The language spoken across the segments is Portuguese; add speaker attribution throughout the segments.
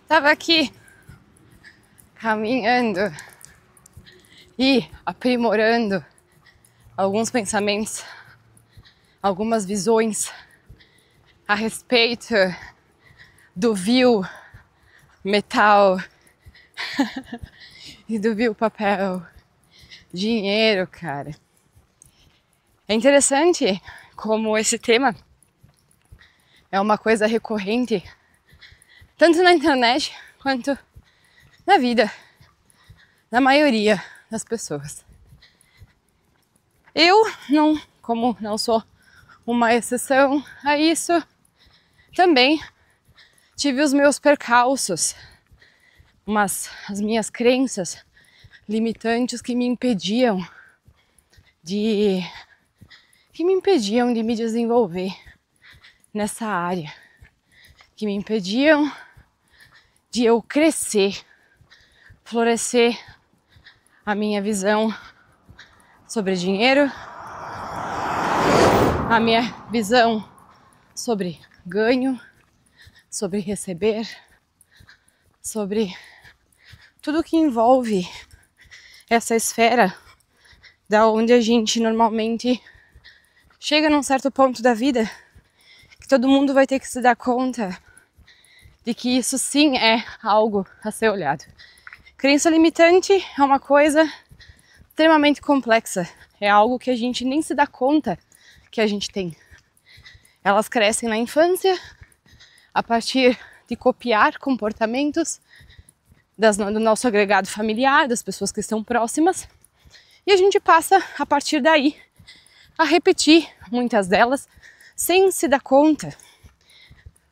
Speaker 1: Tava aqui caminhando e aprimorando alguns pensamentos, algumas visões a respeito do vil metal e do vil papel, dinheiro, cara. É interessante como esse tema é uma coisa recorrente tanto na internet quanto na vida da maioria das pessoas. Eu como não sou uma exceção a isso, também tive os meus percalços, as minhas crenças limitantes que me impediam de me desenvolver nessa área, que me impediam de eu crescer, florescer a minha visão sobre dinheiro, a minha visão sobre ganho, sobre receber, sobre tudo que envolve essa esfera da onde a gente normalmente chega num certo ponto da vida que todo mundo vai ter que se dar conta de que isso sim é algo a ser olhado. Crença limitante é uma coisa extremamente complexa, é algo que a gente nem se dá conta que a gente tem. Elas crescem na infância a partir de copiar comportamentos do nosso agregado familiar, das pessoas que estão próximas, e a gente passa a partir daí a repetir muitas delas sem se dar conta.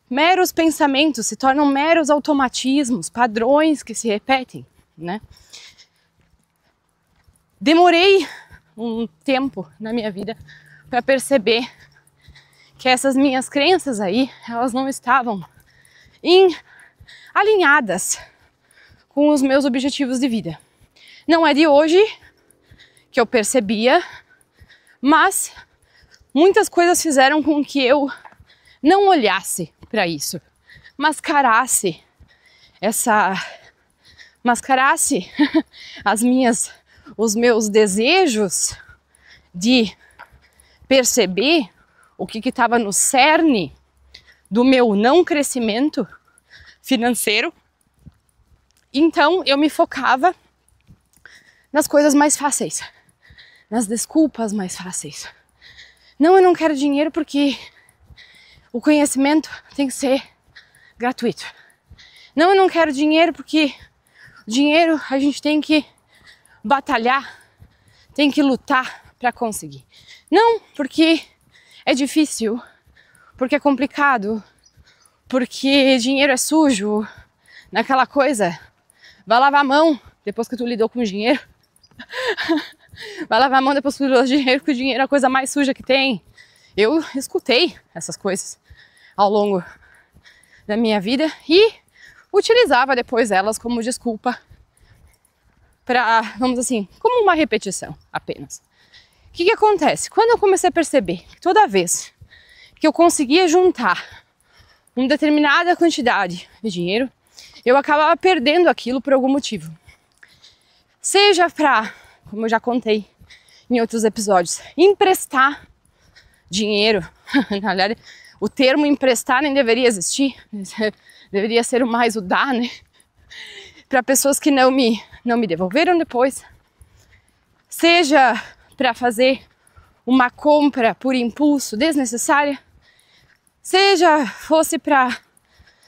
Speaker 1: Meros pensamentos se tornam meros automatismos, padrões que se repetem, né? Demorei um tempo na minha vida para perceber que essas minhas crenças aí, elas não estavam alinhadas com os meus objetivos de vida. Não é de hoje que eu percebia, mas muitas coisas fizeram com que eu não olhasse para isso, mascarasse os meus desejos de perceber o que estava no cerne do meu não crescimento financeiro. Então eu me focava nas coisas mais fáceis, nas desculpas mais fáceis. Não, eu não quero dinheiro porque o conhecimento tem que ser gratuito. Não, eu não quero dinheiro porque o dinheiro a gente tem que batalhar, tem que lutar para conseguir. Não, porque é difícil, porque é complicado, porque dinheiro é sujo, naquela coisa. Vai lavar a mão depois que tu lidou com o dinheiro. Vai lavar a mão depois que tu lidou com o dinheiro, porque o dinheiro é a coisa mais suja que tem. Eu escutei essas coisas ao longo da minha vida e utilizava depois elas como desculpa para, vamos assim, como uma repetição apenas. O que acontece? Quando eu comecei a perceber que toda vez que eu conseguia juntar uma determinada quantidade de dinheiro, eu acabava perdendo aquilo por algum motivo. Seja para, como eu já contei em outros episódios, emprestar dinheiro. Na verdade, o termo emprestar nem deveria existir, deveria ser mais o dar, né? Para pessoas que não me devolveram depois. Seja para fazer uma compra por impulso desnecessária, seja fosse para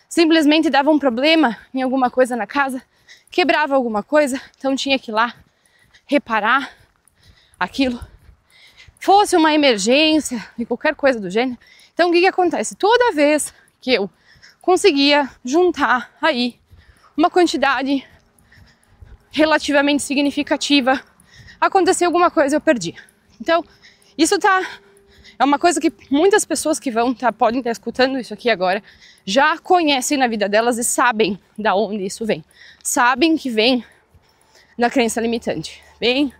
Speaker 1: simplesmente dava um problema em alguma coisa na casa, quebrava alguma coisa, então tinha que ir lá reparar aquilo. Fosse uma emergência e qualquer coisa do gênero. Então o que acontece? Toda vez que eu conseguia juntar aí uma quantidade relativamente significativa, aconteceu alguma coisa, eu perdi. Então isso é uma coisa que muitas pessoas que podem estar escutando isso aqui agora já conhecem na vida delas e sabem da onde isso vem. Sabem que vem da crença limitante, vem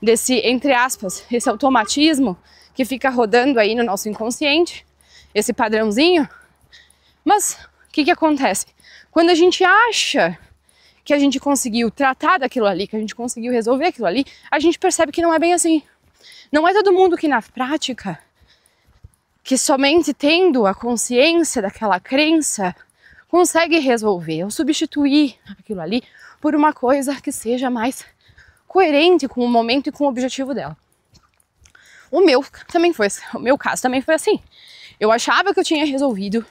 Speaker 1: desse, entre aspas, esse automatismo que fica rodando aí no nosso inconsciente, esse padrãozinho. Mas o que acontece? Quando a gente acha que a gente conseguiu tratar daquilo ali, que a gente conseguiu resolver aquilo ali, a gente percebe que não é bem assim. Não é todo mundo que na prática, que somente tendo a consciência daquela crença, consegue resolver ou substituir aquilo ali por uma coisa que seja mais coerente com o momento e com o objetivo dela. O meu caso também foi assim. Eu achava que eu tinha resolvido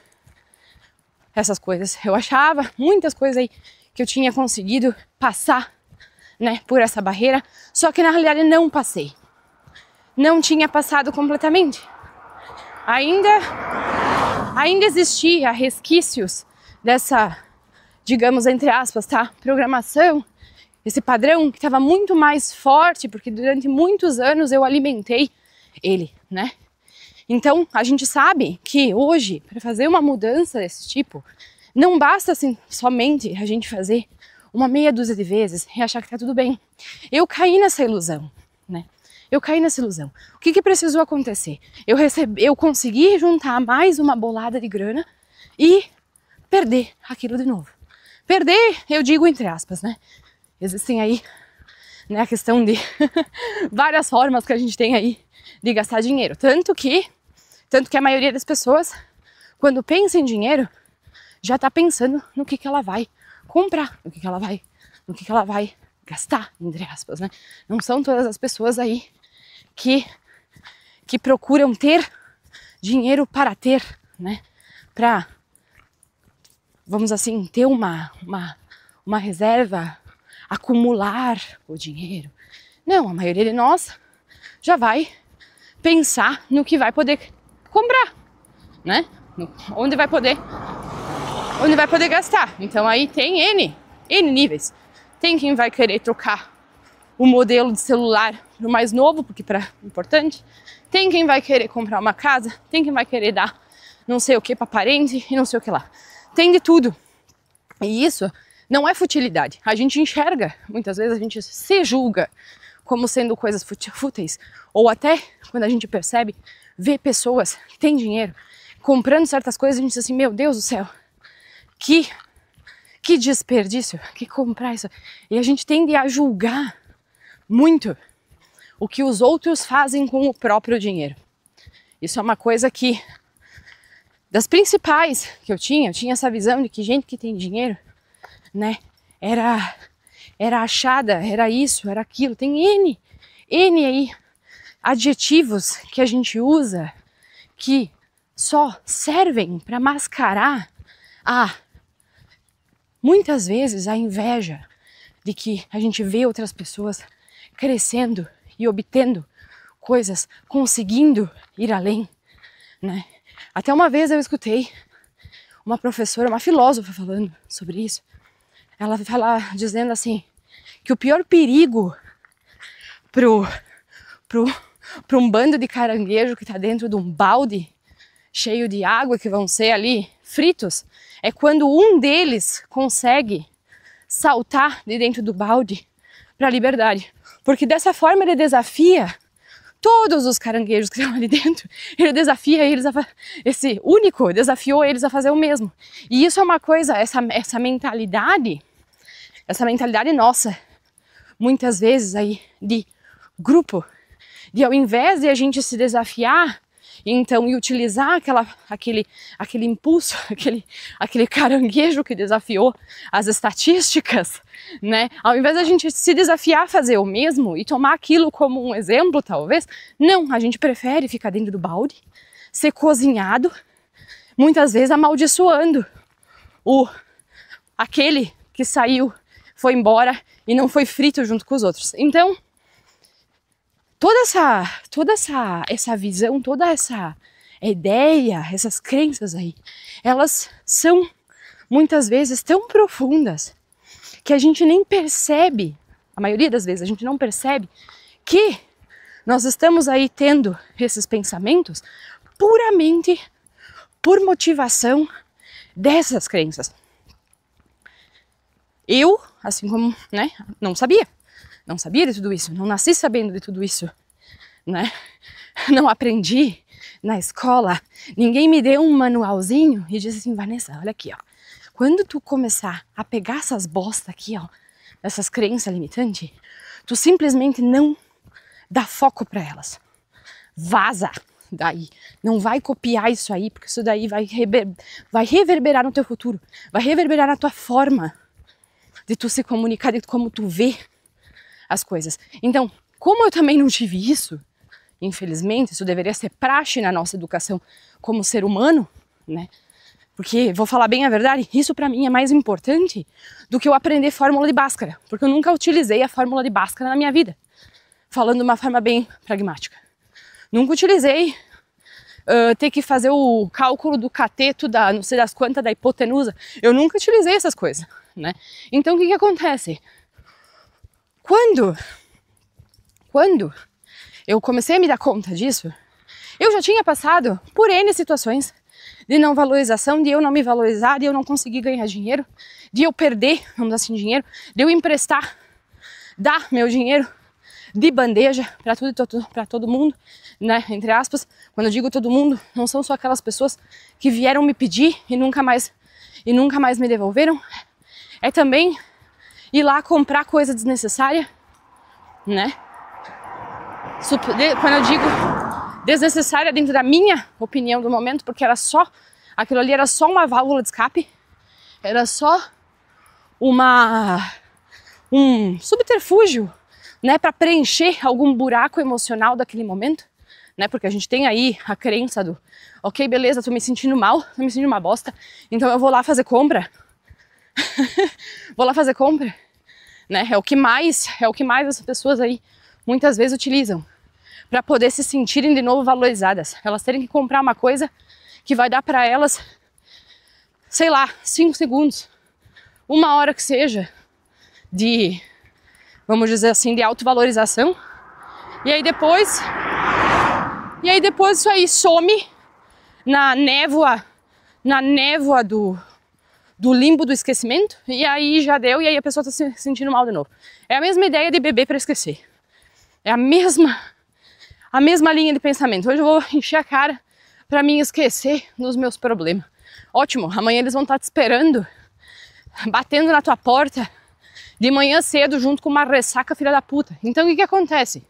Speaker 1: essas coisas. Eu achava muitas coisas aí que eu tinha conseguido passar, né, por essa barreira, só que na realidade não passei. Não tinha passado completamente. Ainda existia resquícios dessa, digamos, entre aspas, tá, programação, esse padrão que estava muito mais forte, porque durante muitos anos eu alimentei ele, né? Então, a gente sabe que hoje, para fazer uma mudança desse tipo, não basta assim, somente a gente fazer uma meia dúzia de vezes e achar que tá tudo bem. Eu caí nessa ilusão, né? Eu caí nessa ilusão. O que precisou acontecer? Eu consegui juntar mais uma bolada de grana e perder aquilo de novo. Perder, eu digo entre aspas, né? Existem aí, né, a questão de várias formas que a gente tem aí de gastar dinheiro. Tanto que a maioria das pessoas, quando pensa em dinheiro, já está pensando no que ela vai comprar, no que ela vai gastar, entre aspas, né? Não são todas as pessoas aí que procuram ter dinheiro para ter, né? Para, vamos assim, ter uma reserva, acumular o dinheiro. Não, a maioria de nós já vai pensar no que vai poder comprar, né? Onde vai poder gastar. Então aí tem N níveis. Tem quem vai querer trocar o modelo de celular no mais novo, porque é importante. Tem quem vai querer comprar uma casa, tem quem vai querer dar não sei o que para parente e não sei o que lá. Tem de tudo. E isso não é futilidade. A gente enxerga, muitas vezes a gente se julga como sendo coisas fúteis. Ou até, quando a gente percebe, vê pessoas que têm dinheiro comprando certas coisas, a gente diz assim, meu Deus do céu, que desperdício, que comprar isso. E a gente tende a julgar muito o que os outros fazem com o próprio dinheiro. Isso é uma coisa que, das principais que eu tinha essa visão de que gente que tem dinheiro, né, era achada, era isso, era aquilo. Tem N aí adjetivos que a gente usa que só servem para mascarar muitas vezes a inveja de que a gente vê outras pessoas crescendo e obtendo coisas, conseguindo ir além, né? Até uma vez eu escutei uma professora, uma filósofa falando sobre isso. Ela fala dizendo assim, que o pior perigo pro um bando de caranguejo que está dentro de um balde cheio de água, que vão ser ali fritos, é quando um deles consegue saltar de dentro do balde para a liberdade. Porque dessa forma ele desafia todos os caranguejos que estão ali dentro. Ele desafia eles esse único desafiou eles a fazer o mesmo. E isso é uma coisa, essa mentalidade nossa, muitas vezes aí de grupo, de ao invés de a gente se desafiar, então, e utilizar aquele impulso, aquele caranguejo que desafiou as estatísticas, né? Ao invés da gente se desafiar a fazer o mesmo e tomar aquilo como um exemplo, talvez, não, a gente prefere ficar dentro do balde, ser cozinhado, muitas vezes amaldiçoando aquele que saiu, foi embora e não foi frito junto com os outros. Então, toda essa visão, toda essa ideia, essas crenças aí, elas são muitas vezes tão profundas que a gente nem percebe, a maioria das vezes a gente não percebe que nós estamos aí tendo esses pensamentos puramente por motivação dessas crenças. Eu, assim como, né, não sabia de tudo isso, não nasci sabendo de tudo isso, né? Não aprendi na escola, ninguém me deu um manualzinho e disse assim, Vanessa, olha aqui, ó, Quando tu começar a pegar essas bosta aqui, ó, essas crenças limitantes, tu simplesmente não dá foco para elas. Vaza daí. Não vai copiar isso aí, porque isso daí vai reverberar no teu futuro. Vai reverberar na tua forma de tu se comunicar, de como tu vê as coisas. Então, como eu também não tive isso, infelizmente, isso deveria ser praxe na nossa educação como ser humano, né? Porque, vou falar bem a verdade, isso pra mim é mais importante do que eu aprender fórmula de Bhaskara, porque eu nunca utilizei a fórmula de Bhaskara na minha vida, falando de uma forma bem pragmática. Nunca utilizei ter que fazer o cálculo do cateto da não sei das quantas, da hipotenusa. Eu nunca utilizei essas coisas, né? Então, o que acontece? Quando eu comecei a me dar conta disso, eu já tinha passado por N situações de não valorização, de eu não me valorizar, de eu não conseguir ganhar dinheiro, de eu perder, vamos assim, dinheiro, de eu emprestar, dar meu dinheiro de bandeja para tudo, para todo mundo, né, entre aspas. Quando eu digo todo mundo, não são só aquelas pessoas que vieram me pedir e nunca mais me devolveram. É também ir lá comprar coisa desnecessária, né? Quando eu digo desnecessária dentro da minha opinião do momento, porque aquilo ali era só uma válvula de escape, era só um subterfúgio, né, para preencher algum buraco emocional daquele momento, né, porque a gente tem aí a crença do, ok, beleza, tô me sentindo mal, tô me sentindo uma bosta, então eu vou lá fazer compra, né, é o que mais as pessoas aí muitas vezes utilizam, para poder se sentirem de novo valorizadas. Elas terem que comprar uma coisa que vai dar para elas, sei lá, 5 segundos, 1 hora que seja, de, vamos dizer assim, de autovalorização. E aí depois isso aí some na névoa do limbo do esquecimento, e aí já deu, e aí a pessoa tá se sentindo mal de novo. É a mesma ideia de beber para esquecer. É a mesma linha de pensamento. Hoje eu vou encher a cara para mim esquecer dos meus problemas. Ótimo, amanhã eles vão estar te esperando, batendo na tua porta, de manhã cedo, junto com uma ressaca filha da puta. Então o que acontece?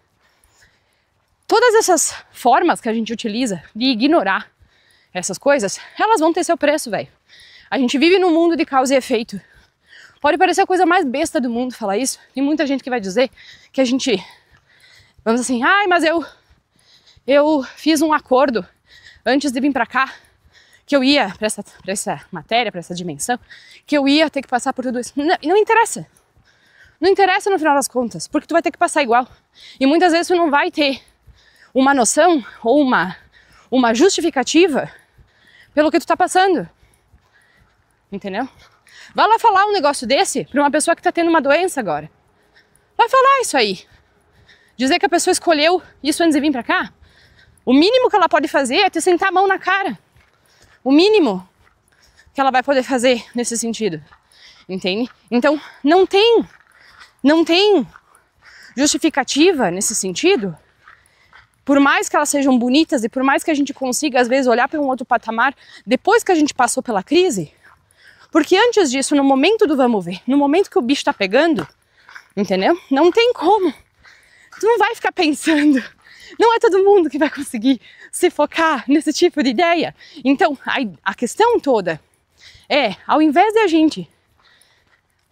Speaker 1: Todas essas formas que a gente utiliza de ignorar essas coisas, elas vão ter seu preço, velho. A gente vive num mundo de causa e efeito. Pode parecer a coisa mais besta do mundo falar isso. Tem muita gente que vai dizer que a gente, vamos assim, ai, mas eu fiz um acordo antes de vir pra cá, que eu ia pra essa matéria, pra essa dimensão, que eu ia ter que passar por tudo isso. Não interessa. Não interessa no final das contas, porque tu vai ter que passar igual. E muitas vezes tu não vai ter uma noção ou uma justificativa pelo que tu tá passando. Entendeu? Vai lá falar um negócio desse pra uma pessoa que tá tendo uma doença agora. Vai falar isso aí. Dizer que a pessoa escolheu isso antes de vir pra cá. O mínimo que ela pode fazer é te sentar a mão na cara. O mínimo que ela vai poder fazer nesse sentido. Entende? Então, não tem justificativa nesse sentido. Por mais que elas sejam bonitas e por mais que a gente consiga, às vezes, olhar para um outro patamar depois que a gente passou pela crise, porque antes disso, no momento do vamos ver, no momento que o bicho tá pegando, entendeu? Não tem como. Tu não vai ficar pensando. Não é todo mundo que vai conseguir se focar nesse tipo de ideia. Então, a questão toda é, ao invés de a gente,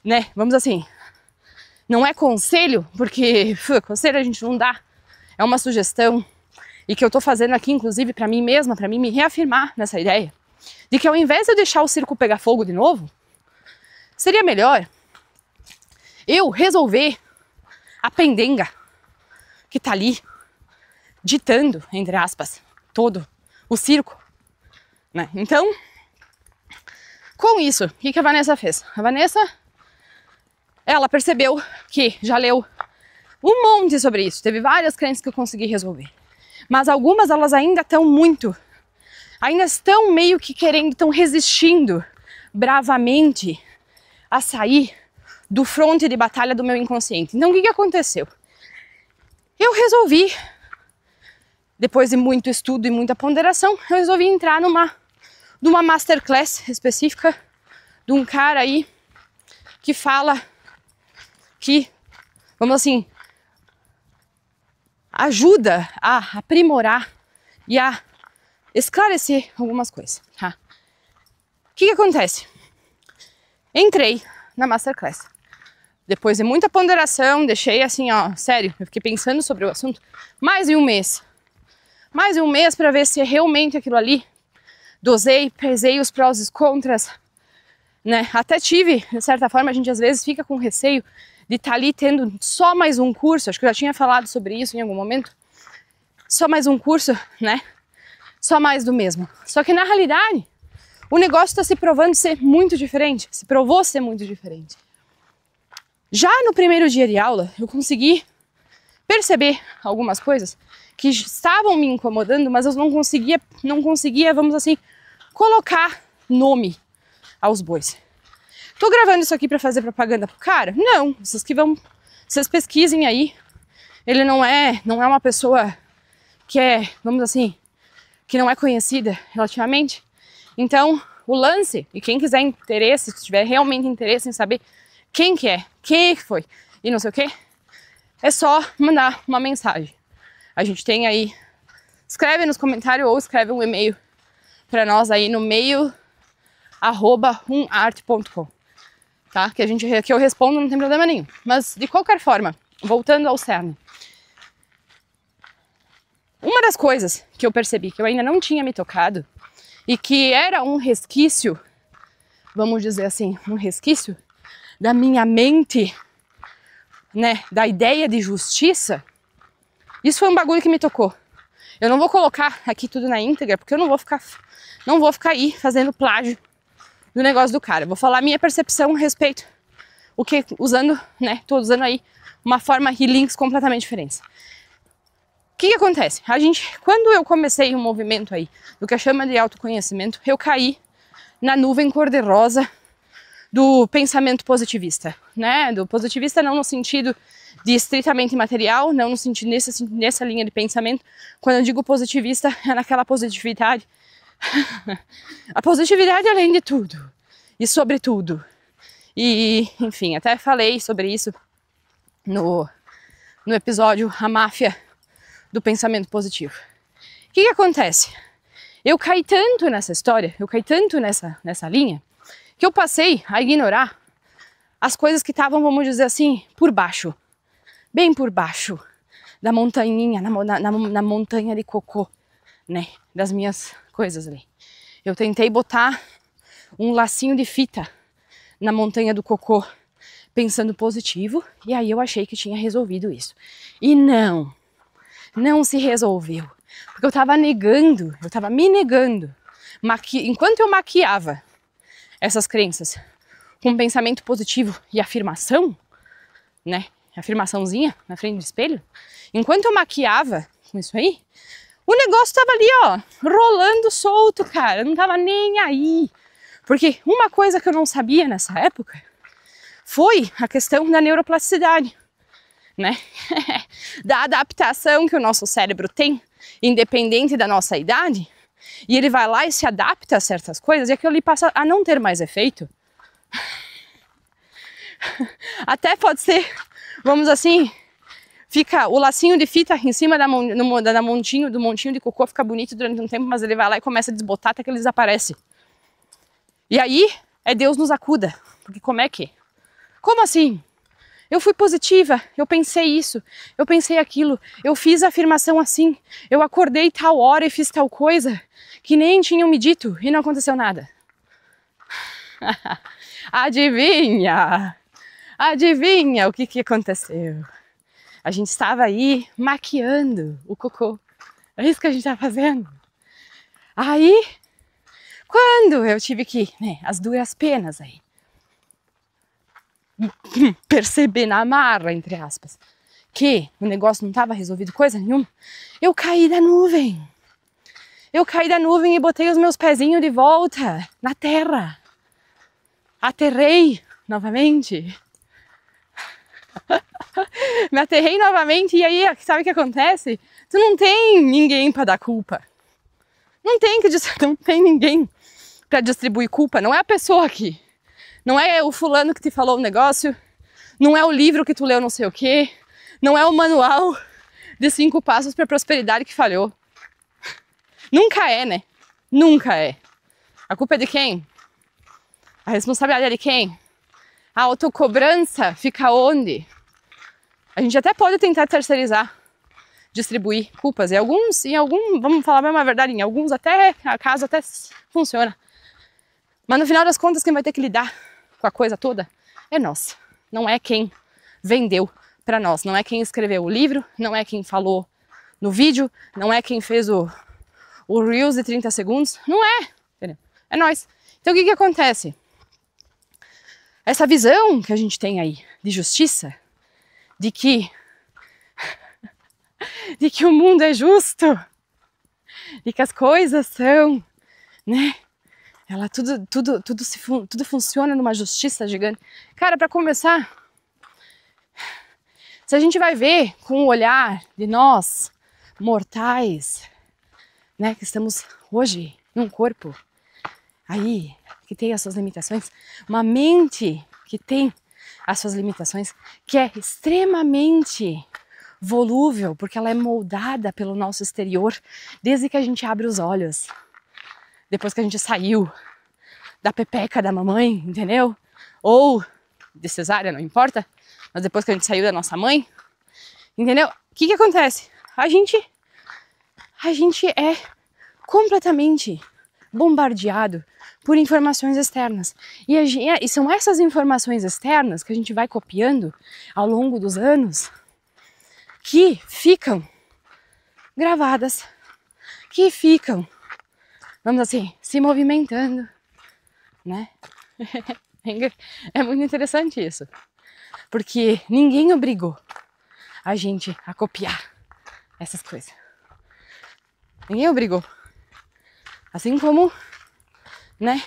Speaker 1: né, vamos assim, não é conselho, porque conselho a gente não dá, é uma sugestão, e que eu tô fazendo aqui, inclusive, pra mim mesma, pra mim me reafirmar nessa ideia, de que ao invés de eu deixar o circo pegar fogo de novo, seria melhor eu resolver a pendenga que tá ali, ditando, entre aspas, todo o circo, né? Então, com isso, o que a Vanessa fez? A Vanessa, ela percebeu que já leu um monte sobre isso, teve várias crenças que eu consegui resolver, mas algumas elas ainda estão meio que querendo, estão resistindo bravamente a sair do fronte de batalha do meu inconsciente. Então o que aconteceu? Eu resolvi, depois de muito estudo e muita ponderação, eu resolvi entrar numa masterclass específica de um cara aí que fala que, vamos assim, ajuda a aprimorar e a esclarecer algumas coisas, tá? O que acontece? Entrei na Masterclass. Depois de muita ponderação, deixei assim, ó, sério, eu fiquei pensando sobre o assunto mais de um mês. Mais de um mês para ver se realmente aquilo ali, dosei, pesei os prós e os contras, né? Até tive, de certa forma, a gente às vezes fica com receio de estar ali tendo só mais um curso, acho que eu já tinha falado sobre isso em algum momento, só mais um curso, né? Só mais do mesmo. Só que na realidade, o negócio está se provando ser muito diferente, se provou ser muito diferente. Já no primeiro dia de aula, eu consegui perceber algumas coisas que estavam me incomodando, mas eu não conseguia, vamos assim, colocar nome aos bois. Tô gravando isso aqui para fazer propaganda pro cara? Não, vocês pesquisem aí. Ele não é uma pessoa que é, vamos assim, que não é conhecida relativamente. Então, o lance, e quem quiser interesse, se tiver realmente interesse em saber quem que é, quem que foi e não sei o que, é só mandar uma mensagem. A gente tem aí, escreve nos comentários ou escreve um e-mail para nós aí no mail@rumarte.com, tá? Que eu respondo, não tem problema nenhum. Mas de qualquer forma, voltando ao cerne. Uma das coisas que eu percebi que eu ainda não tinha me tocado e que era um resquício, vamos dizer assim, um resquício da minha mente, né, da ideia de justiça, isso foi um bagulho que me tocou. Eu não vou colocar aqui tudo na íntegra, porque eu não vou ficar aí fazendo plágio do negócio do cara. Eu vou falar a minha percepção a respeito, tô usando aí uma forma e links completamente diferentes. O que acontece? Quando eu comecei um movimento aí, do que chama de autoconhecimento, eu caí na nuvem cor-de-rosa do pensamento positivista, né? Do positivista não no sentido de estritamente material, não no sentido nessa linha de pensamento. Quando eu digo positivista, é naquela positividade. A positividade além de tudo e sobre tudo. E, enfim, até falei sobre isso no episódio A Máfia do Pensamento Positivo. O que acontece? Eu caí tanto nessa história, eu caí tanto nessa linha, que eu passei a ignorar as coisas que estavam, vamos dizer assim, por baixo. Bem por baixo da montanhinha, na montanha de cocô, né? Das minhas coisas ali. Eu tentei botar um lacinho de fita na montanha do cocô, pensando positivo, e aí eu achei que tinha resolvido isso. E não se resolveu. Porque eu tava me negando. Enquanto eu maquiava essas crenças com pensamento positivo e afirmação, né? Afirmaçãozinha na frente do espelho. Enquanto eu maquiava com isso aí, o negócio tava ali, ó, rolando solto, cara. Eu não tava nem aí. Porque uma coisa que eu não sabia nessa época foi a questão da neuroplasticidade, né? Da adaptação que o nosso cérebro tem, independente da nossa idade. E ele vai lá e se adapta a certas coisas e aquilo ali passa a não ter mais efeito. Até pode ser, vamos assim, fica o lacinho de fita em cima do montinho de cocô, fica bonito durante um tempo, mas ele vai lá e começa a desbotar até que ele desaparece. E aí, Deus nos acuda. Porque como assim? Eu fui positiva, eu pensei isso, eu pensei aquilo, eu fiz a afirmação assim, eu acordei tal hora e fiz tal coisa que nem tinham me dito e não aconteceu nada. Adivinha o que aconteceu? A gente estava aí maquiando o cocô, é isso que a gente está fazendo. Aí, quando eu tive que, né, as duras penas aí, perceber na marra, entre aspas, que o negócio não estava resolvido coisa nenhuma, eu caí da nuvem. Eu caí da nuvem e botei os meus pezinhos de volta na terra. Aterrei novamente. Me aterrei novamente e aí, sabe o que acontece? Tu não tem ninguém para dar culpa. Não tem ninguém para distribuir culpa, não é a pessoa aqui. Não é o fulano que te falou um negócio, não é o livro que tu leu não sei o quê, não é o manual de 5 passos para prosperidade que falhou. Nunca é, né? Nunca é. A culpa é de quem? A responsabilidade é de quem? A autocobrança fica onde? A gente até pode tentar terceirizar, distribuir culpas. Vamos falar bem uma verdade, em alguns até, acaso até funciona. Mas no final das contas, quem vai ter que lidar com a coisa toda é nós. Não é quem vendeu para nós, não é quem escreveu o livro, não é quem falou no vídeo, não é quem fez o Reels de 30 segundos, não é, entendeu? É nós. Então o que acontece? Essa visão que a gente tem aí de justiça, de que o mundo é justo, de que as coisas são, né? Tudo funciona numa justiça gigante. Cara, para começar, se a gente vai ver com o olhar de nós, mortais, né, que estamos hoje num corpo aí, que tem as suas limitações, uma mente que tem as suas limitações, que é extremamente volúvel, porque ela é moldada pelo nosso exterior desde que a gente abre os olhos. Depois que a gente saiu da pepeca da mamãe, entendeu? Ou de cesárea, não importa, mas depois que a gente saiu da nossa mãe, entendeu? O que acontece? A gente é completamente bombardeado por informações externas. E são essas informações externas que a gente vai copiando ao longo dos anos que ficam gravadas, que ficam, vamos assim, se movimentando, né? É muito interessante isso, porque ninguém obrigou a gente a copiar essas coisas. Ninguém obrigou. Assim como, né?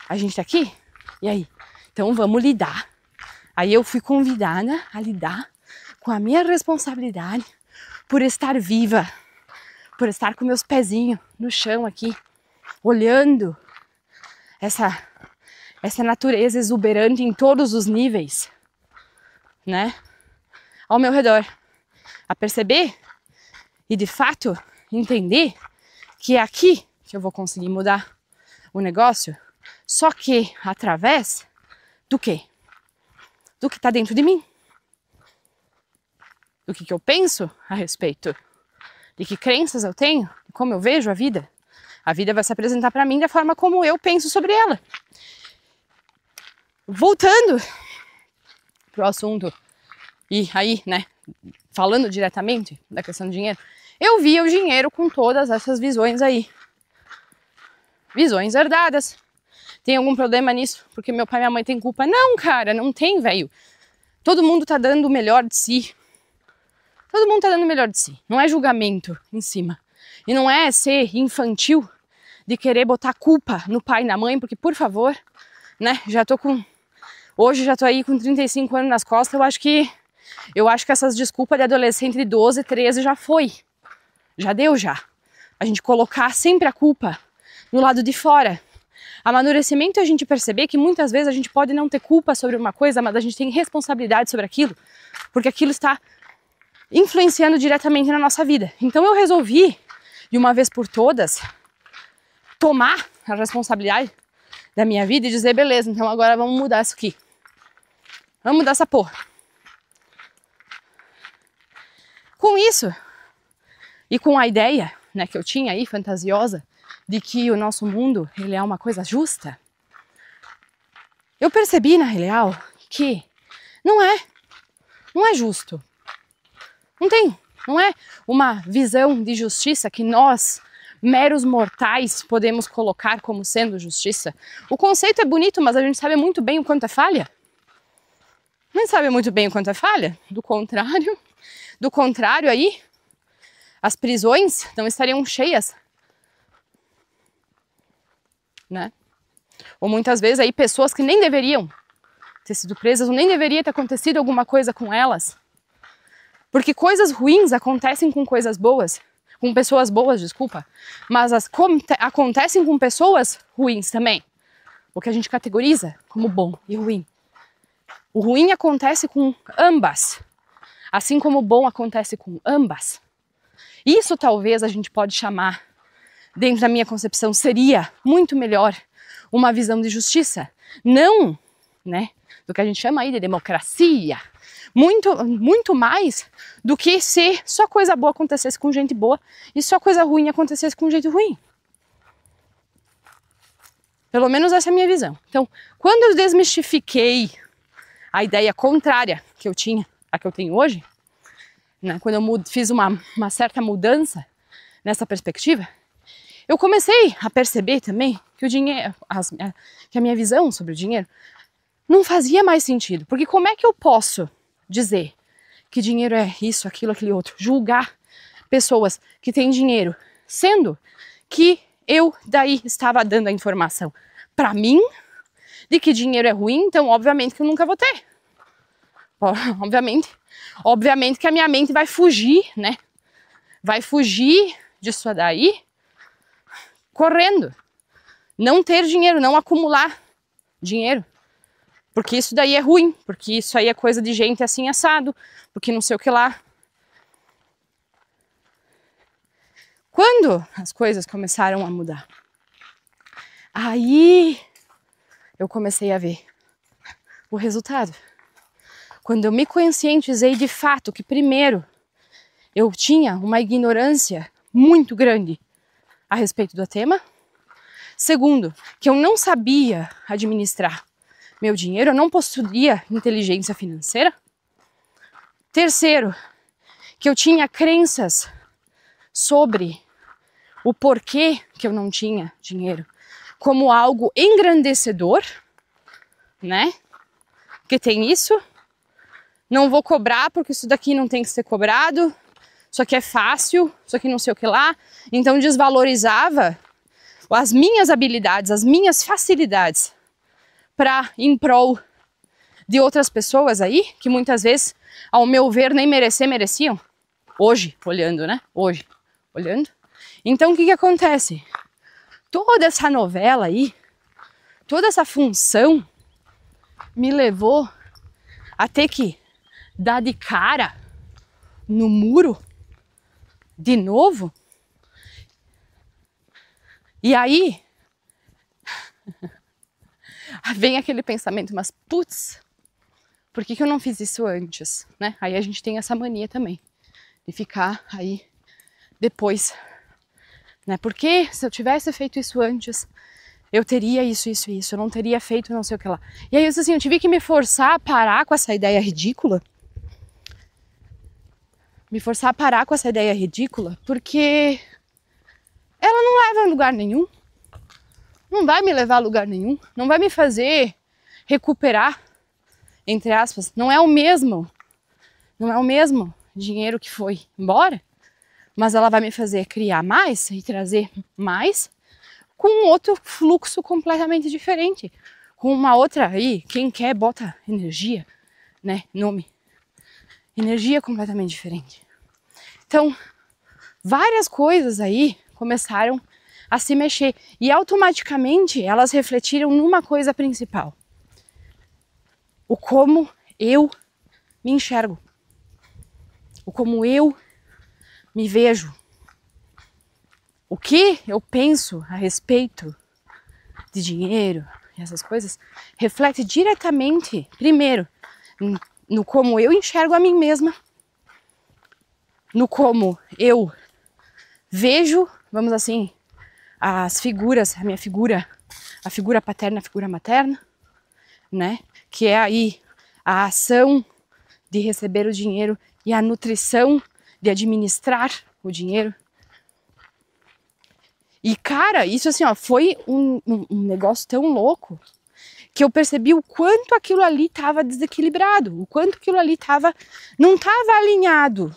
Speaker 1: A gente tá aqui, e aí? Então vamos lidar. Aí eu fui convidada a lidar com a minha responsabilidade por estar viva, por estar com meus pezinhos no chão aqui, olhando essa natureza exuberante em todos os níveis, né? Ao meu redor. A perceber e de fato entender que é aqui que eu vou conseguir mudar o negócio, só que através do quê? Do que está dentro de mim. Do que eu penso a respeito. De que crenças eu tenho, como eu vejo a vida. A vida vai se apresentar para mim da forma como eu penso sobre ela. Voltando pro assunto, e aí, né, falando diretamente da questão do dinheiro, eu via o dinheiro com todas essas visões aí. Visões herdadas. Tem algum problema nisso? Porque meu pai e minha mãe têm culpa? Não, cara, não tem, velho. Todo mundo tá dando o melhor de si. Todo mundo tá dando o melhor de si. Não é julgamento em cima. E não é ser infantil de querer botar culpa no pai e na mãe, porque, por favor, né, hoje já tô aí com 35 anos nas costas, eu acho que essas desculpas de adolescente de 12, 13 já foi. Já deu, já. A gente colocar sempre a culpa no lado de fora. Amadurecimento é a gente perceber que muitas vezes a gente pode não ter culpa sobre uma coisa, mas a gente tem responsabilidade sobre aquilo, porque aquilo está influenciando diretamente na nossa vida. Então eu resolvi, de uma vez por todas, tomar a responsabilidade da minha vida e dizer, beleza, então agora vamos mudar isso aqui. Vamos mudar essa porra. Com isso, e com a ideia, né, que eu tinha aí, fantasiosa, de que o nosso mundo, ele é uma coisa justa, eu percebi, na real, que não é justo. Não é uma visão de justiça que nós, meros mortais, podemos colocar como sendo justiça. O conceito é bonito, mas a gente sabe muito bem o quanto é falha. A gente sabe muito bem o quanto é falha. Do contrário aí, as prisões não estariam cheias, né? Ou muitas vezes aí pessoas que nem deveriam ter sido presas, ou nem deveria ter acontecido alguma coisa com elas. Porque coisas ruins acontecem com coisas boas, com pessoas boas, desculpa, mas acontecem com pessoas ruins também. o que a gente categoriza como bom e ruim. O ruim acontece com ambas, assim como o bom acontece com ambas. Isso talvez a gente pode chamar, dentro da minha concepção, seria muito melhor uma visão de justiça. Não, né, do que a gente chama aí de democracia. Muito mais do que se só coisa boa acontecesse com gente boa e só coisa ruim acontecesse com gente ruim. Pelo menos essa é a minha visão. Então, quando eu desmistifiquei a ideia contrária que eu tinha, a que eu tenho hoje, né, quando eu fiz uma certa mudança nessa perspectiva, eu comecei a perceber também que o dinheiro, que a minha visão sobre o dinheiro não fazia mais sentido. Porque como é que eu posso dizer que dinheiro é isso, aquilo, aquele outro, julgar pessoas que têm dinheiro, sendo que eu daí estava dando a informação para mim de que dinheiro é ruim, então obviamente que eu nunca vou ter. Obviamente que a minha mente vai fugir, né? Vai fugir disso daí correndo. Não ter dinheiro, não acumular dinheiro. Porque isso daí é ruim, porque isso aí é coisa de gente assim assado, porque não sei o que lá. Quando as coisas começaram a mudar, aí eu comecei a ver o resultado. Quando eu me conscientizei de fato que, primeiro, eu tinha uma ignorância muito grande a respeito do tema. Segundo, que eu não sabia administrar meu dinheiro, eu não possuía inteligência financeira. Terceiro, que eu tinha crenças sobre o porquê que eu não tinha dinheiro como algo engrandecedor, né? Porque tem isso. Não vou cobrar porque isso daqui não tem que ser cobrado, isso aqui é fácil, isso aqui não sei o que lá. Então desvalorizava as minhas habilidades, as minhas facilidades em prol de outras pessoas aí, que muitas vezes, ao meu ver, nem mereciam. Hoje, olhando, né? Hoje, olhando. Então o que acontece? Toda essa novela aí, toda essa função me levou a ter que dar de cara no muro de novo. E aí vem aquele pensamento, mas putz, por que eu não fiz isso antes, né? Aí a gente tem essa mania também de ficar aí depois, né? Porque se eu tivesse feito isso antes, eu teria isso, eu não teria feito não sei o que lá. E aí assim, eu tive que me forçar a parar com essa ideia ridícula. Porque ela não leva a lugar nenhum. Não vai me levar a lugar nenhum. Não vai me fazer recuperar, entre aspas. Não é o mesmo dinheiro que foi embora, mas ela vai me fazer criar mais e trazer mais com outro fluxo completamente diferente. Com uma outra aí, quem quer bota energia, né? Nome. Energia completamente diferente. Então, várias coisas aí começaram a se mexer e automaticamente elas refletiram numa coisa principal: o como eu me enxergo, o como eu me vejo, o que eu penso a respeito de dinheiro e essas coisas reflete diretamente, primeiro, no como eu enxergo a mim mesma, no como eu vejo, vamos assim, as figuras, a figura paterna, a figura materna, né? Que é aí a ação de receber o dinheiro e a nutrição de administrar o dinheiro. E cara, isso assim, ó, foi um negócio tão louco que eu percebi o quanto aquilo ali estava desequilibrado, o quanto aquilo ali não estava alinhado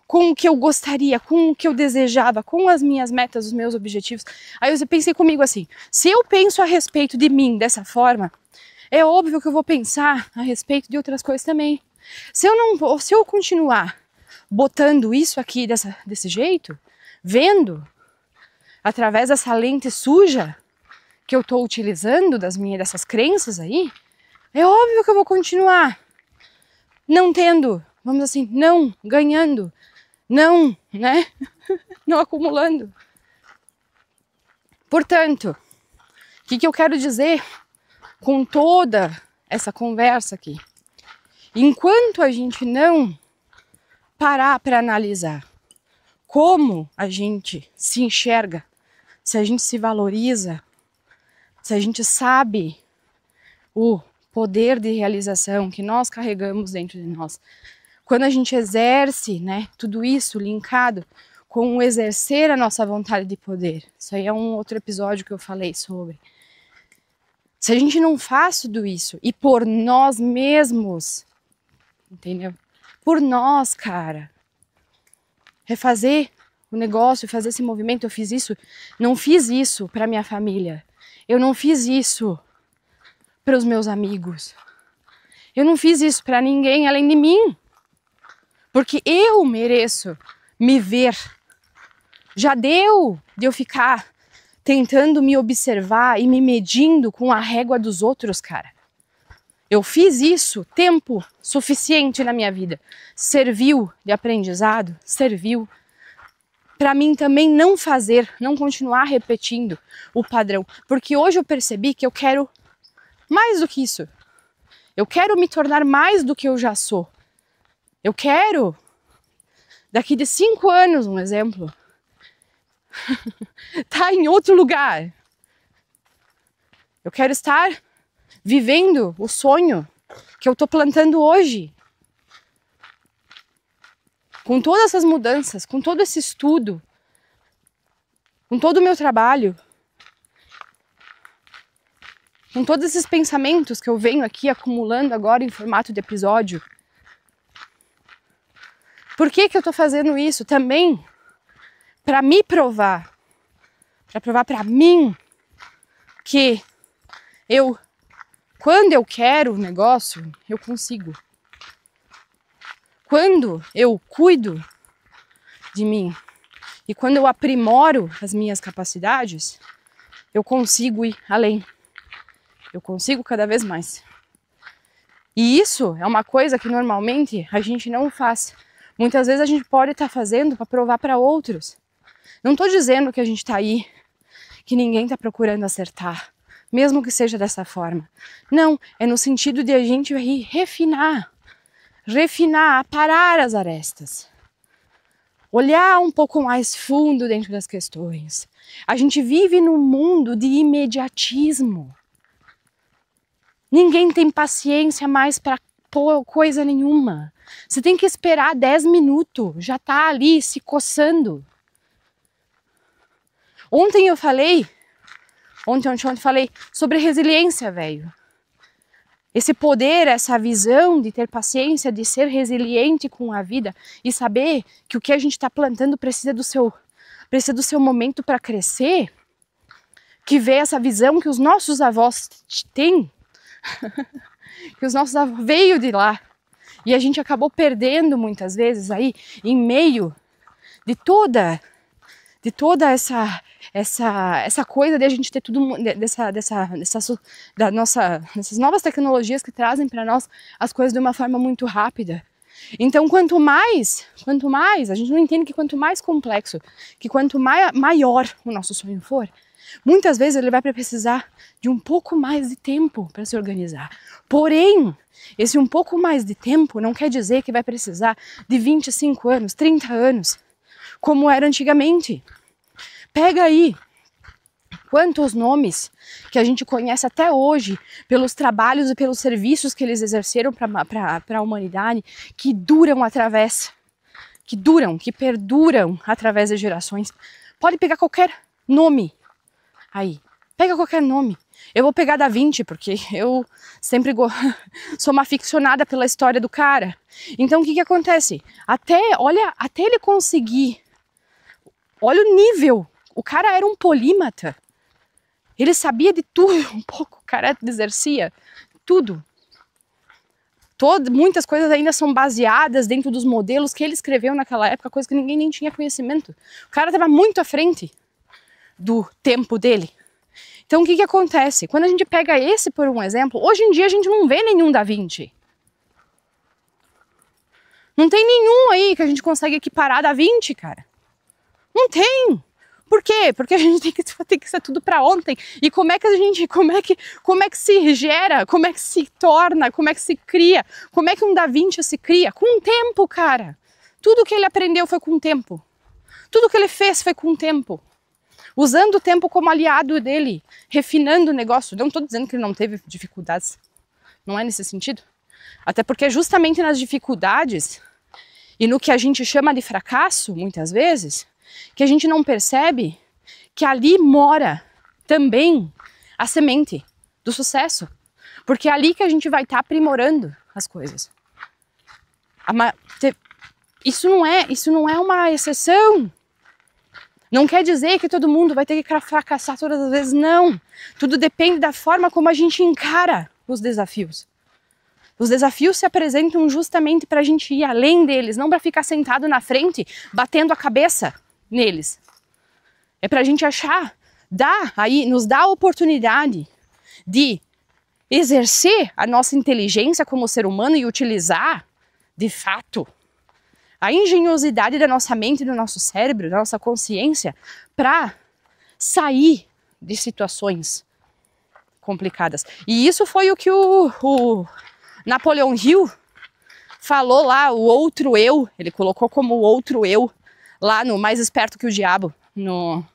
Speaker 1: com o que eu gostaria, com o que eu desejava, com as minhas metas, os meus objetivos. Aí eu pensei comigo assim, se eu penso a respeito de mim dessa forma, é óbvio que eu vou pensar a respeito de outras coisas também. Se eu continuar botando isso aqui desse jeito, vendo através dessa lente suja que eu estou utilizando dessas crenças aí, é óbvio que eu vou continuar não tendo, vamos assim, não ganhando, não, né? Não acumulando. Portanto, o que eu quero dizer com toda essa conversa aqui? Enquanto a gente não parar para analisar como a gente se enxerga, se a gente se valoriza, se a gente sabe o poder de realização que nós carregamos dentro de nós, quando a gente exerce, né, tudo isso linkado com o exercer a nossa vontade de poder, isso aí é um outro episódio que eu falei sobre. Se a gente não faz tudo isso e por nós mesmos, entendeu? Por nós, cara, refazer o negócio, fazer esse movimento, eu fiz isso, não fiz isso para minha família, eu não fiz isso para os meus amigos, eu não fiz isso para ninguém além de mim, porque eu mereço me ver. Já deu de eu ficar tentando me observar e me medindo com a régua dos outros, cara. Eu fiz isso tempo suficiente na minha vida. Serviu de aprendizado, serviu para mim também não fazer, não continuar repetindo o padrão. Porque hoje eu percebi que eu quero mais do que isso. Eu quero me tornar mais do que eu já sou. Eu quero, daqui de 5 anos, um exemplo, tá em outro lugar. Eu quero estar vivendo o sonho que eu tô plantando hoje. Com todas essas mudanças, com todo esse estudo, com todo o meu trabalho, com todos esses pensamentos que eu venho aqui acumulando agora em formato de episódio. Por que eu tô fazendo isso? Também para me provar, para provar para mim que quando eu quero o negócio, eu consigo. Quando eu cuido de mim e quando eu aprimoro as minhas capacidades, eu consigo ir além. Eu consigo cada vez mais. E isso é uma coisa que normalmente a gente não faz. Muitas vezes a gente pode estar fazendo para provar para outros. Não estou dizendo que a gente está aí, que ninguém está procurando acertar, mesmo que seja dessa forma. Não, é no sentido de a gente refinar, aparar as arestas. Olhar um pouco mais fundo dentro das questões. A gente vive num mundo de imediatismo. Ninguém tem paciência mais para coisa nenhuma. Você tem que esperar 10 minutos, já tá ali se coçando. Ontem eu falei sobre resiliência, velho. Esse poder, essa visão de ter paciência, de ser resiliente com a vida e saber que o que a gente está plantando precisa do seu momento para crescer, que vê essa visão que os nossos avós têm, que os nossos avós veio de lá e a gente acabou perdendo muitas vezes aí em meio de toda essa coisa de a gente ter tudo dessas novas tecnologias que trazem para nós as coisas de uma forma muito rápida. Então, quanto mais, a gente não entende que quanto mais complexo, que quanto maior o nosso sonho for, muitas vezes ele vai precisar de um pouco mais de tempo para se organizar. Porém, esse um pouco mais de tempo não quer dizer que vai precisar de 25 anos, 30 anos, como era antigamente. Pega aí quantos nomes que a gente conhece até hoje pelos trabalhos e pelos serviços que eles exerceram para a humanidade, que perduram através de gerações. Pode pegar qualquer nome aí, pega qualquer nome. Eu vou pegar Da Vinci, porque eu sempre sou uma aficionada pela história do cara. Então o que acontece? Até ele conseguir, olha o nível. O cara era um polímata. Ele sabia de tudo um pouco. O cara exercia tudo. Muitas coisas ainda são baseadas dentro dos modelos que ele escreveu naquela época, coisa que ninguém nem tinha conhecimento. O cara estava muito à frente do tempo dele. Então o que acontece? Quando a gente pega esse por um exemplo, hoje em dia a gente não vê nenhum Da Vinci. Não tem nenhum aí que a gente consegue equiparar Da Vinci, cara. Não tem. Por quê? Porque a gente tem que ser tudo para ontem. E como é que se gera, como é que se torna, como é que se cria, como é que um Da Vinci se cria? Com o tempo, cara. Tudo que ele aprendeu foi com o tempo. Tudo que ele fez foi com o tempo. Usando o tempo como aliado dele, refinando o negócio. Não estou dizendo que ele não teve dificuldades. Não é nesse sentido. Até porque justamente nas dificuldades e no que a gente chama de fracasso, muitas vezes, que a gente não percebe que ali mora também a semente do sucesso. Porque é ali que a gente vai estar aprimorando as coisas. Isso não é uma exceção. Não quer dizer que todo mundo vai ter que fracassar todas as vezes, não. Tudo depende da forma como a gente encara os desafios. Os desafios se apresentam justamente para a gente ir além deles, não para ficar sentado na frente, batendo a cabeça neles. É para a gente nos dá a oportunidade de exercer a nossa inteligência como ser humano e utilizar, de fato, a engenhosidade da nossa mente, do nosso cérebro, da nossa consciência, para sair de situações complicadas. E isso foi o que o Napoleão Hill falou lá, o outro eu, ele colocou como o outro eu, lá no Mais Esperto que o Diabo, no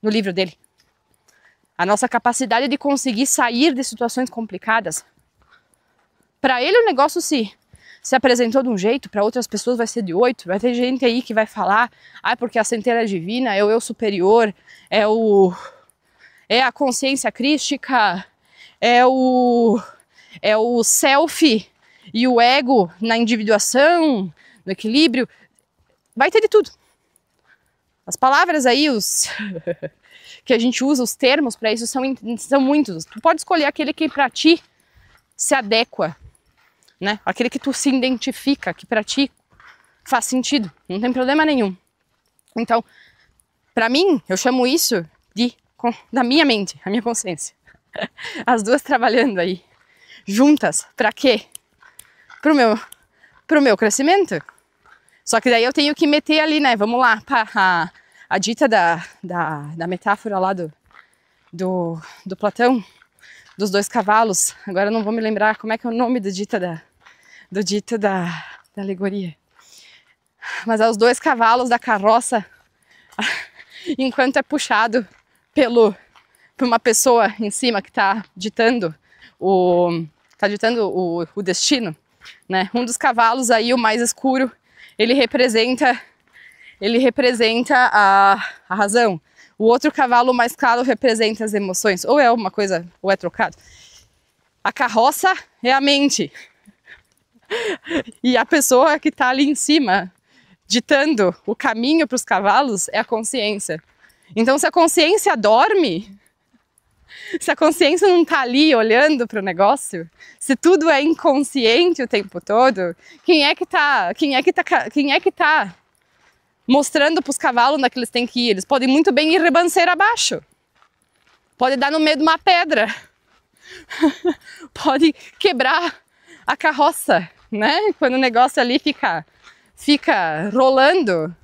Speaker 1: livro dele. A nossa capacidade de conseguir sair de situações complicadas. Para ele o negócio se apresentou de um jeito, para outras pessoas vai ser de outro. Vai ter gente aí que vai falar, porque a centelha divina é o eu superior, é a consciência crística, é o self e o ego na individuação, no equilíbrio. Vai ter de tudo. As palavras aí, que a gente usa, os termos para isso são muitos. Tu pode escolher aquele que para ti se adequa, né? Aquele que tu se identifica, que para ti faz sentido, não tem problema nenhum. Então, para mim, eu chamo isso da minha mente, a minha consciência. As duas trabalhando aí, juntas, para quê? Pro meu crescimento. Só que daí eu tenho que meter ali, né? Vamos lá, a dita da metáfora lá do Platão, dos dois cavalos. Agora eu não vou me lembrar como é que é o nome do dito da alegoria. Mas é os dois cavalos da carroça, enquanto é puxado por uma pessoa em cima que está ditando o destino, né? Um dos cavalos aí, o mais escuro, ele representa a razão. O outro cavalo mais claro representa as emoções. Ou é uma coisa, ou é trocado. A carroça é a mente. E a pessoa que está ali em cima, ditando o caminho para os cavalos, é a consciência. Então, se a consciência dorme, se a consciência não está ali olhando para o negócio, se tudo é inconsciente o tempo todo, quem é que tá mostrando para os cavalos onde é que eles têm que ir? Eles podem muito bem ir ribanceira abaixo. Pode dar no meio de uma pedra. Pode quebrar a carroça, né? Quando o negócio ali fica rolando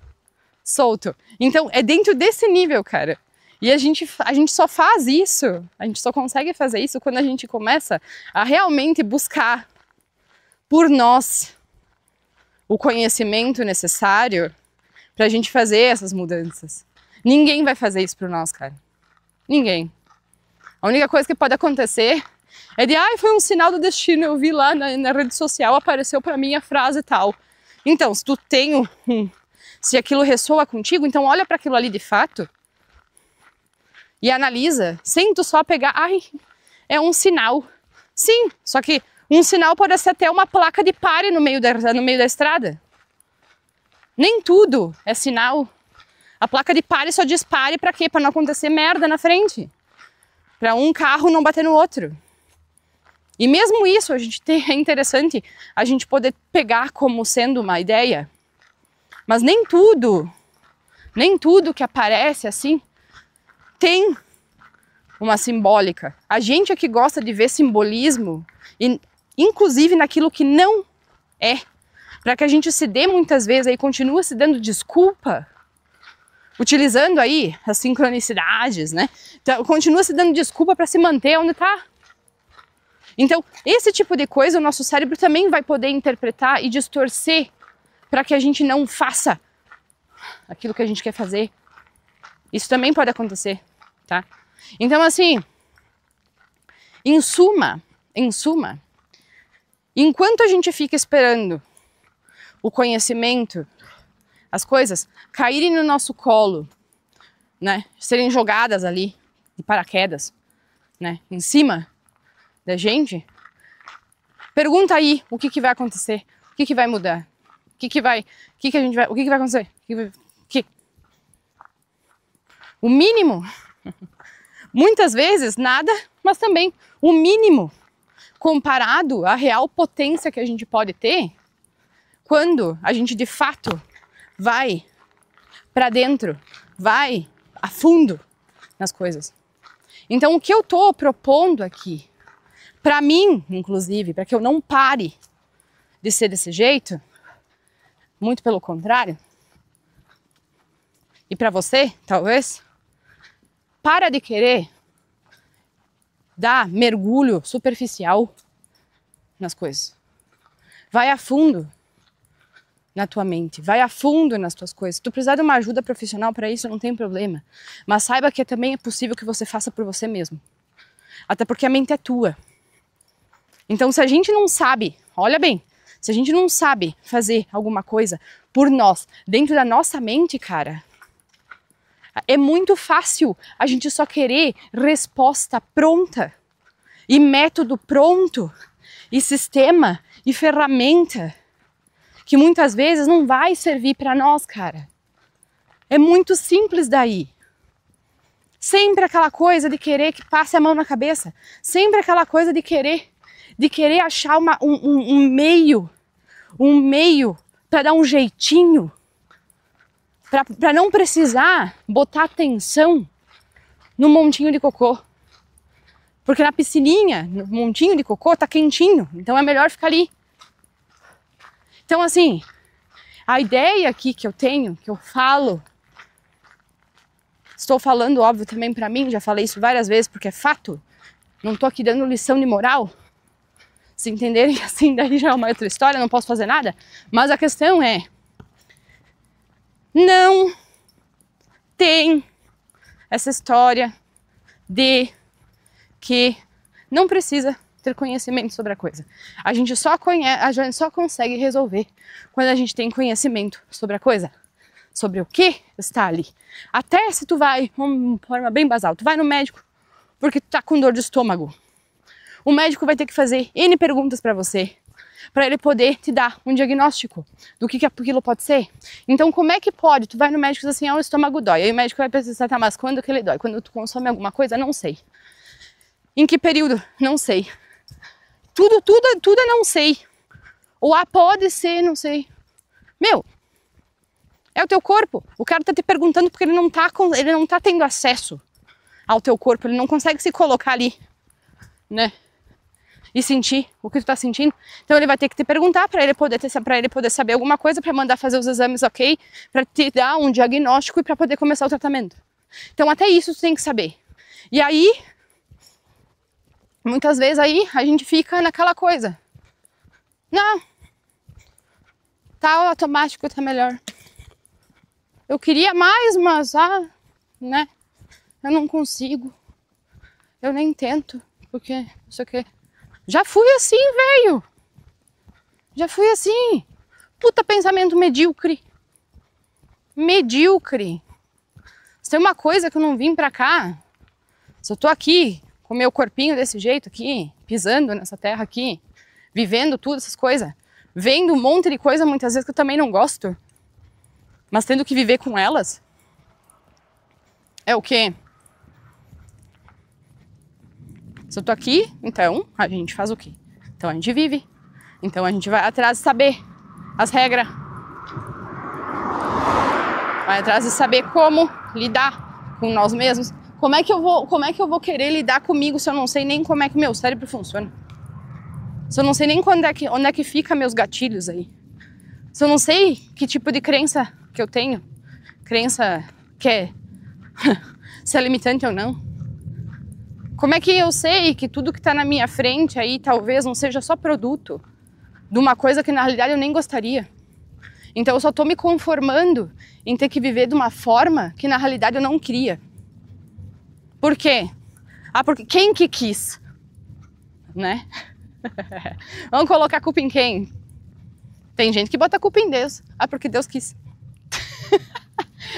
Speaker 1: solto. Então, é dentro desse nível, cara. E a gente só faz isso, a gente só consegue fazer isso quando a gente começa a realmente buscar por nós o conhecimento necessário pra gente fazer essas mudanças. Ninguém vai fazer isso por nós, cara. Ninguém. A única coisa que pode acontecer é de, foi um sinal do destino, eu vi lá na rede social, apareceu pra mim a frase tal. Então, se tu tem se aquilo ressoa contigo, então olha para aquilo ali de fato e analisa, sem tu só pegar, é um sinal. Sim, só que um sinal pode ser até uma placa de pare no meio da estrada. Nem tudo é sinal. A placa de pare só diz pare para quê? Para não acontecer merda na frente. Para um carro não bater no outro. E mesmo isso é interessante a gente poder pegar como sendo uma ideia. Mas nem tudo que aparece assim tem uma simbólica. A gente é que gosta de ver simbolismo, inclusive naquilo que não é. Para que a gente se dê muitas vezes aí, continua se dando desculpa, utilizando aí as sincronicidades, né? Então, continua se dando desculpa para se manter onde está. Então, esse tipo de coisa o nosso cérebro também vai poder interpretar e distorcer para que a gente não faça aquilo que a gente quer fazer. Isso também pode acontecer, tá? Então, assim, em suma, enquanto a gente fica esperando o conhecimento, as coisas caírem no nosso colo, né, serem jogadas ali de paraquedas, né, em cima da gente, pergunta aí o que vai acontecer, o que vai mudar, o que vai acontecer, o mínimo, muitas vezes nada, mas também o mínimo comparado à real potência que a gente pode ter quando a gente de fato vai para dentro, vai a fundo nas coisas. Então o que eu tô propondo aqui, para mim, inclusive, para que eu não pare de ser desse jeito, muito pelo contrário, e para você, talvez, para de querer dar mergulho superficial nas coisas. Vai a fundo na tua mente, vai a fundo nas tuas coisas. Se tu precisar de uma ajuda profissional para isso, não tem problema. Mas saiba que também é possível que você faça por você mesmo. Até porque a mente é tua. Então, se a gente não sabe, olha bem, se a gente não sabe fazer alguma coisa por nós, dentro da nossa mente, cara, é muito fácil a gente só querer resposta pronta, e método pronto, e sistema, e ferramenta, que muitas vezes não vai servir para nós, cara. É muito simples daí. Sempre aquela coisa de querer que passe a mão na cabeça. Sempre aquela coisa de querer achar um meio para dar um jeitinho, para não precisar botar atenção no montinho de cocô. Porque na piscininha, no montinho de cocô, tá quentinho, então é melhor ficar ali. Então, assim, a ideia aqui que eu tenho, que eu falo, estou falando, óbvio, também pra mim, já falei isso várias vezes, porque é fato, não tô aqui dando lição de moral, se entenderem assim, daí já é uma outra história, não posso fazer nada, mas a questão é, não tem essa história de que não precisa ter conhecimento sobre a coisa. A gente só consegue resolver quando a gente tem conhecimento sobre a coisa. Sobre o que está ali. Até se tu vai, de forma bem basal, tu vai no médico porque tu tá com dor de estômago. O médico vai ter que fazer N perguntas para você, para ele poder te dar um diagnóstico do que aquilo pode ser. Então, como é que pode? Tu vai no médico e diz assim, o estômago dói. Aí o médico vai pensar, tá, mas quando que ele dói? Quando tu consome alguma coisa? Não sei. Em que período? Não sei. Tudo é não sei. Ou pode ser, não sei. Meu, é o teu corpo. O cara tá te perguntando porque ele não tá tendo acesso ao teu corpo. Ele não consegue se colocar ali, né? E sentir o que tu tá sentindo. Então ele vai ter que te perguntar para ele poder saber alguma coisa, para mandar fazer os exames, ok? Para te dar um diagnóstico e para poder começar o tratamento. Então até isso tu tem que saber. E aí, muitas vezes aí a gente fica naquela coisa. Não, tá automático, tá melhor. Eu queria mais, mas né? Eu não consigo. Eu nem tento, porque não sei o que. Já fui assim, velho. Já fui assim. Puta pensamento medíocre. Medíocre. Se tem uma coisa que eu não vim pra cá, se eu tô aqui com meu corpinho desse jeito aqui, pisando nessa terra aqui, vivendo tudo essas coisas, vendo um monte de coisa muitas vezes que eu também não gosto, mas tendo que viver com elas, é o quê? Se eu tô aqui, então a gente faz o quê? Então a gente vive. Então a gente vai atrás de saber as regras. Vai atrás de saber como lidar com nós mesmos, Como é que eu vou querer lidar comigo se eu não sei nem como é que meu cérebro funciona? Se eu não sei nem onde é que fica meus gatilhos aí? Se eu não sei que tipo de crença que eu tenho, crença que é se é limitante ou não, como é que eu sei que tudo que tá na minha frente aí talvez não seja só produto de uma coisa que na realidade eu nem gostaria? Então eu só tô me conformando em ter que viver de uma forma que na realidade eu não queria. Por quê? Ah, porque quem que quis? Né? Vamos colocar a culpa em quem? Tem gente que bota a culpa em Deus. Ah, porque Deus quis.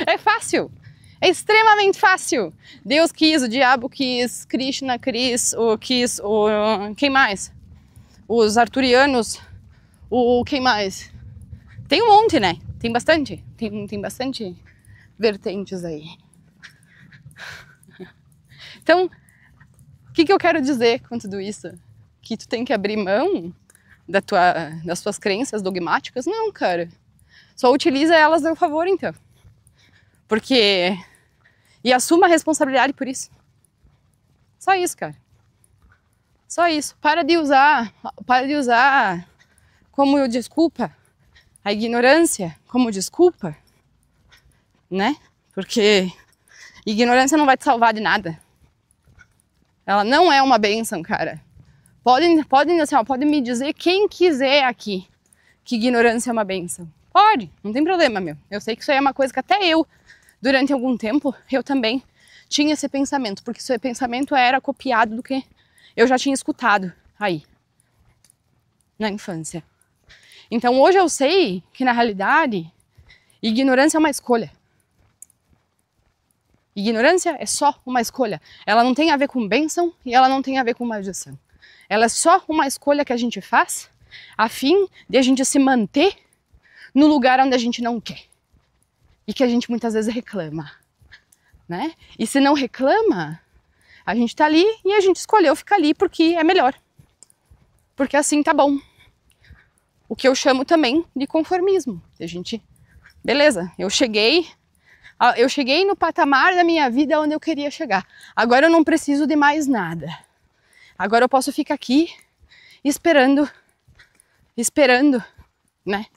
Speaker 1: É fácil. É extremamente fácil. Deus quis, o diabo quis, Krishna quis, quem mais? Os arturianos, quem mais? Tem um monte, né? Tem bastante. Tem bastante vertentes aí. Então, o que eu quero dizer com tudo isso? Que tu tem que abrir mão das tuas crenças dogmáticas? Não, cara. Só utiliza elas a teu favor, então. Porque... E assuma a responsabilidade por isso. Só isso, cara. Só isso. Para de usar como desculpa a ignorância como desculpa, né? Porque ignorância não vai te salvar de nada. Ela não é uma bênção, cara. Podem me dizer quem quiser aqui que ignorância é uma bênção. Pode, não tem problema, meu. Eu sei que isso aí é uma coisa que até eu, durante algum tempo, eu também tinha esse pensamento, porque esse pensamento era copiado do que eu já tinha escutado aí, na infância. Então hoje eu sei que na realidade, ignorância é uma escolha. Ignorância é só uma escolha. Ela não tem a ver com bênção e ela não tem a ver com maldição. Ela é só uma escolha que a gente faz a fim de a gente se manter no lugar onde a gente não quer. E que a gente muitas vezes reclama, né? E se não reclama, a gente tá ali e a gente escolheu ficar ali porque é melhor. Porque assim tá bom. O que eu chamo também de conformismo. A gente, beleza, eu cheguei no patamar da minha vida onde eu queria chegar. Agora eu não preciso de mais nada. Agora eu posso ficar aqui esperando, né?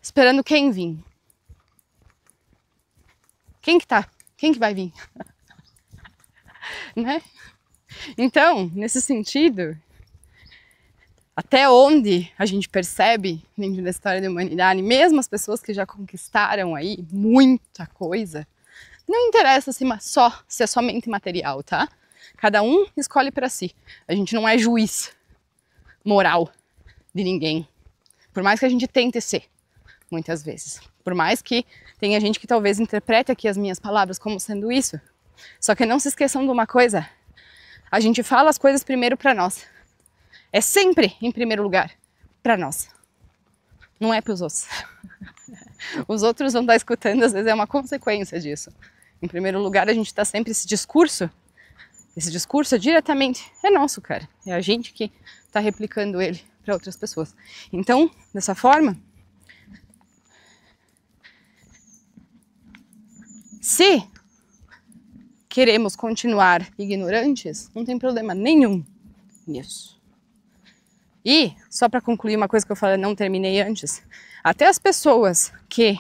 Speaker 1: Esperando quem vir. Quem que vai vir? Né? Então, nesse sentido, até onde a gente percebe dentro da história da humanidade, mesmo as pessoas que já conquistaram aí muita coisa, não interessa se é somente material, tá? Cada um escolhe para si. A gente não é juiz moral de ninguém. Por mais que a gente tente ser, muitas vezes. Por mais que tenha gente que talvez interprete aqui as minhas palavras como sendo isso. Só que não se esqueçam de uma coisa. A gente fala as coisas primeiro para nós. É sempre, em primeiro lugar, para nós. Não é para os outros. Os outros vão estar escutando, às vezes é uma consequência disso. Em primeiro lugar, a gente está sempre esse discurso diretamente é nosso, cara. É a gente que está replicando ele para outras pessoas. Então, dessa forma, se queremos continuar ignorantes, não tem problema nenhum nisso. E, só para concluir uma coisa que eu falei, não terminei antes, até as pessoas que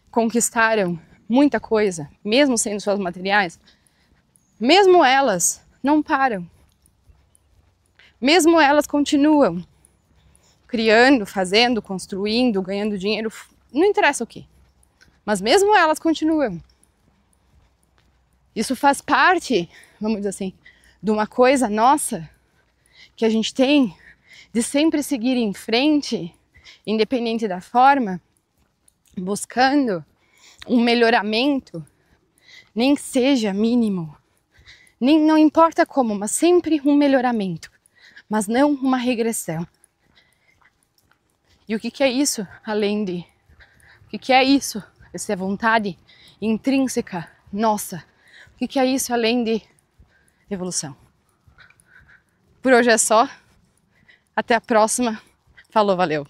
Speaker 1: conquistaram muita coisa, mesmo sendo suas materiais, mesmo elas não param. Mesmo elas continuam criando, fazendo, construindo, ganhando dinheiro, não interessa o quê. Mas mesmo elas continuam. Isso faz parte, vamos dizer assim, de uma coisa nossa que a gente tem de sempre seguir em frente, independente da forma, buscando um melhoramento, nem que seja mínimo. Não importa como, mas sempre um melhoramento, mas não uma regressão. E o que é isso, além de... O que é isso, essa vontade intrínseca nossa? O que é isso, além de evolução? Por hoje é só. Até a próxima. Falou, valeu!